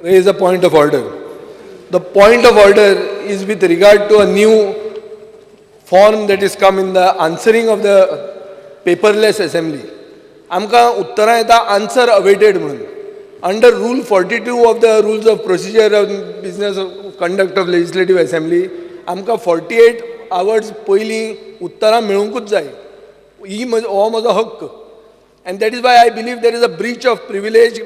raise a point of order. The point of order is with regard to a new form that is come in the answering of the paperless assembly. आमकां उत्तरां येता answer awaited म्हणून. Under rule 42 of the rules of procedure of business of conduct of legislative assembly आमकां 48 hours पयलीं उत्तरां मेळूंकूच जाय. हो म्हजो हक्क. And that is why I believe there is a breach of privilege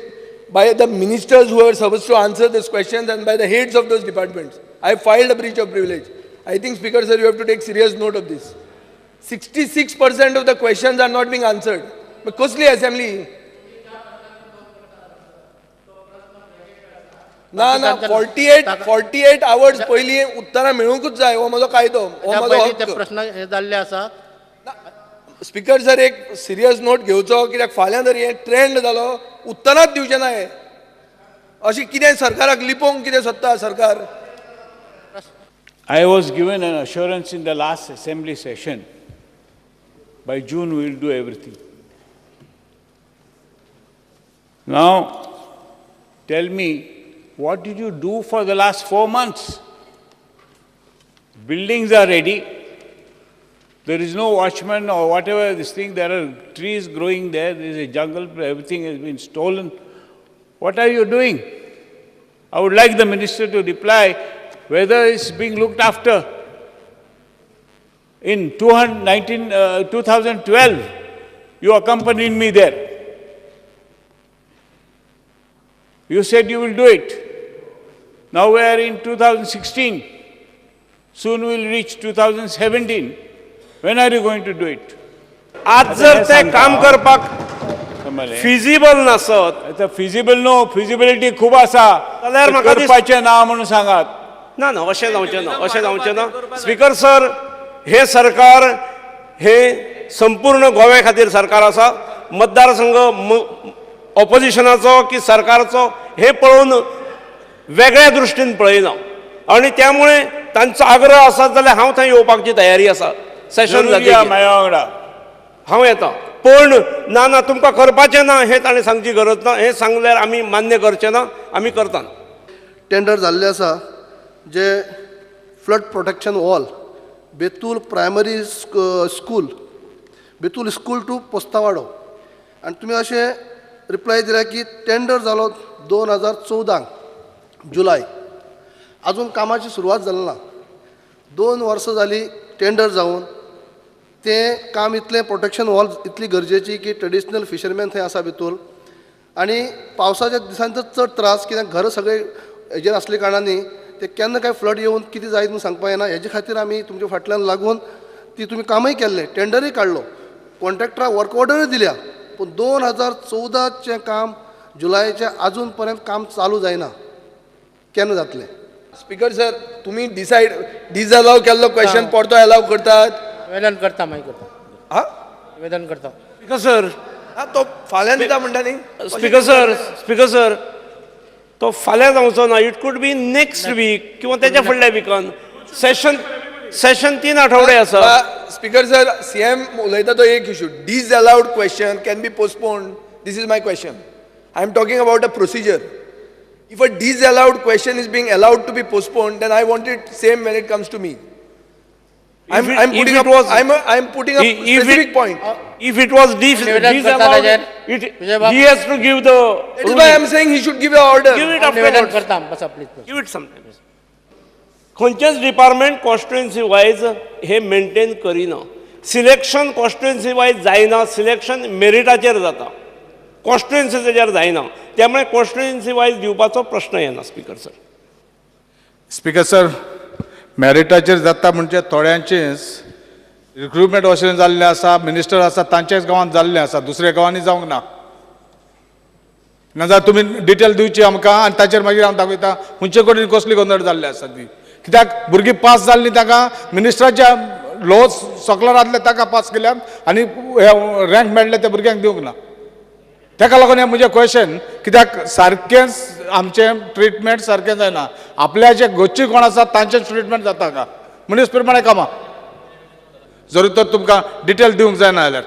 by the ministers who are supposed to answer these questions and by the heads of those departments. I filed a breach of privilege. I think, Speaker sir, you have to take serious note of this. 66% of the questions are not being answered. But costly assembly. ना 48 hours पयली उत्तरां मेळूंकूच जाय. हो म्हजो कायदो. हो म्हजो हक्क. प्रश्न हे जाल्ले आसा. स्पीकर सर एक सिरियस नोट घेवचो कित्याक फाल्यां जर हे ट्रेंड जालो उत्तरांच दिवचें ना हे अशी कितें सरकाराक लिपोवंक कितें सोदता सरकार. I was given an assurance in the last assembly session. By June we will do everything. Now, tell me, what did you do for the last 4 months? Buildings are ready. There is no watchman or whatever this thing. There are trees growing there. There is a jungle. Everything has been stolen. What are you doing? I would like the minister to reply whether it's being looked after. In 2012, you accompanied me there. You said you will do it. Now we are in 2016. Soon we will reach 2017. When are you going to do it? आज जर ते काम करपाक feasible नसत. आता feasible no, feasibility खूप आसा. जाल्यार म्हाका करपाचें ना म्हणून सांगात. ना ना अशें जावचें ना, अशें जावचें ना. स्पीकर सर, हे सरकार हे संपूर्ण गोव्या खातीर सरकार आसा. मतदारसंघ ऑपोजिशनाचो की सरकारचो हे पळोवन वेगळ्या दृश्टीन पळयना आणि त्यामुळे तांचो आग्रह आसा जाल्यार हांव थंय येवपाची तयारी आसा. सेशन हांव येता. पण ना ना तुमकां करपाचें ना हें ताणें सांगची गरज ना. हें सांगल्यार आमी मान्य करचें ना. आमी करता. टेंडर जाल्लें आसा जे flood protection wall Betul primary school Betul school to पोस्तावाडो. आनी तुमी अशें रिप्लाय दिला की टेंडर जालो 2014 जुलय. अजून कामाची सुरवात जाली ना. 2 वर्सां जालीं टेंडर जावन. तें काम इतलें प्रोटेक्शन वॉल इतली गरजेची की ट्रेडिशनल फिशरमॅन थंय आसा भितूर. आनी पावसाच्या दिसांनी तर चड त्रास कित्याक घरां सगळे हेजेर आसले कारणांनी ते केन्ना काय फ्लड येवन कितें जायत म्हूण सांगपा येना. हेजे खातीर आमी तुमच्या फाटल्यान लागून ती तुमी कामय केल्लें. टेंडरूय काडलो. कॉन्ट्रॅक्टराक वर्क ऑर्डरूय दिल्या. पूण 2014चें काम जुलयाचें अजून पर्यंत काम चालू जायना. केन्ना जातलें? स्पीकर सर, तुम्ही डिसअलाव केल्लो क्वेश्चन परतो अलाव करतात. निवेदन करता मागीर करता. हा निवेदन करता. स्पीकर सर, हा तो फाल्यां दिता म्हणटा न्ही. स्पीकर सर तो फाल्यां जावचो ना. It could be next week किंवा त्याच्या फुडल्या विकान. सेशन 3 आठवडे आसा. स्पीकर सर, सीएम उलयता तो एक issue. Disallowed question can be postponed. This is my question. I am talking about a procedure. If a disallowed question is being allowed to be postponed, then I want it same when it comes to me. I'm putting up a specific point. If it was disallowed, he has to give the. That is why I'm saying he should give the order. Give it निवेदन afterwards. करता बसा please. Give it sometimes. खंयचेच department constituency wise हे maintain करिना. Selection constituency wise जायना. Selection मेरिटाचेर जाता. कॉन्स्टिट्युएन्सीचेर जायना. त्यामुळे कॉन्स्टिट्युएन्सी वायज दिवपाचो प्रश्न येना. Speaker sir. स्पीकर सर, मेरिटाचेर जाता म्हणजे थोड्यांचेच रिक्रुटमेंट अशें जाल्लें आसा. मिनिस्टर आसा तांचेच गांवांत जाल्लें आसा. दुसऱ्या गांवांनी जावंक ना. नाजाल्यार तुमी डिटेल दिवची आमकां आनी ताचेर मागीर हांव दाखयता खंयचे कडेन कसली गोंदळ जाल्ली आसा ती. कित्याक भुरगीं पास जाल्लीं ताका मिनिस्टराच्या लो सकलारांतले ताका पास केल्यात आनी रँक मेळ्ळे त्या भुरग्यांक दिवंक ना. ताका लागून हें म्हजें क्वेश्चन. कित्याक सारकेंच आमचें ट्रिटमेंट सारकें जायना. आपल्या जे गोच्ची कोण आसा तांचेंच ट्रिटमेंट जाता का मनीस प्रमाणे कामां. जरी तर तुमकां डिटेल दिवंक जायना जाल्यार.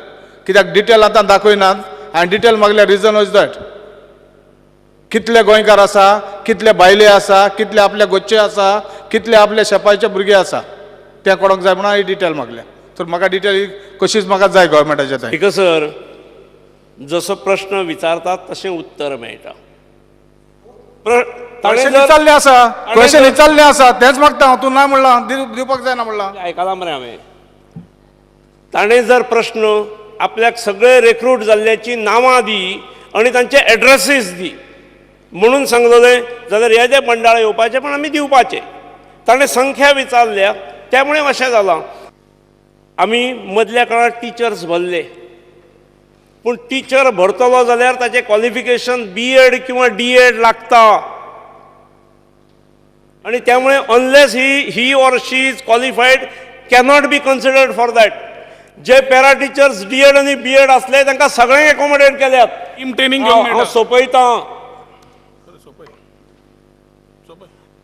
कित्याक डिटेल आतां दाखयनात आनी डिटेल मागल्यार रिजन इज दॅट कितले गोंयकार आसा, कितले बायले आसा, कितले आपले गोच्चे आसा, कितले आपले शेपायचे भुरगे आसा, तें कळोंक जाय म्हणून ही डिटेल मागल्या. तर म्हाका डिटेल ही कशीच म्हाका जाय गोवोरमेंटाच्या थंय. स्पीकर सर, जसो प्रश्न विचारतात तशें उत्तर मेळटा. क्वेश्चन विचारले आसा, क्वेश्चन विचारले आसा, तेच मागता हांव. तूं ना म्हणलां, दिवपाक जायना म्हणलां. आयकलां मरे हांवें. ताणें जर प्रश्न आपल्याक सगळे रिक्रूट जाल्ल्याची नांवां दी आनी तांचे एड्रेसीस दी म्हणून सांगलेलें जाल्यार येदे मंडळ येवपाचें पण आमी दिवपाचें. ताणें संख्या विचारल्या त्यामुळे अशें जालां. आमी मदल्या काळार टिचर्स भरले, पूण टिचर भरतलो जाल्यार ताचें क्वॉलिफिकेशन BEd किंवा D.Ed लागता. आणि त्यामुळे unless he or she is qualified cannot be considered for that. जे पॅरा टिचर्स D.Ed आणि B.Ed असले तांकां सगळ्यांक एकोमोडेट केल्यात. टीम ट्रेनिंग हांव सोंपयता.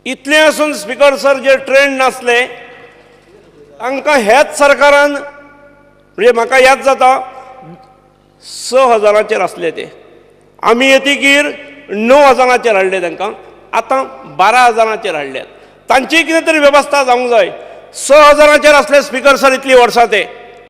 इतलें आसून स्पीकर सर जे ट्रेंड नासले तांकां ह्याच सरकारान, म्हणजे म्हाका याद जाता 6,000 आसले ते, आमी येतकीर 9,000 हाडले तांकां, आतां 12,000 हाडल्यात. तांची कितें तरी वेवस्था जावंक जाय. 6,000 आसले स्पीकर सर इतलीं वर्सां ते.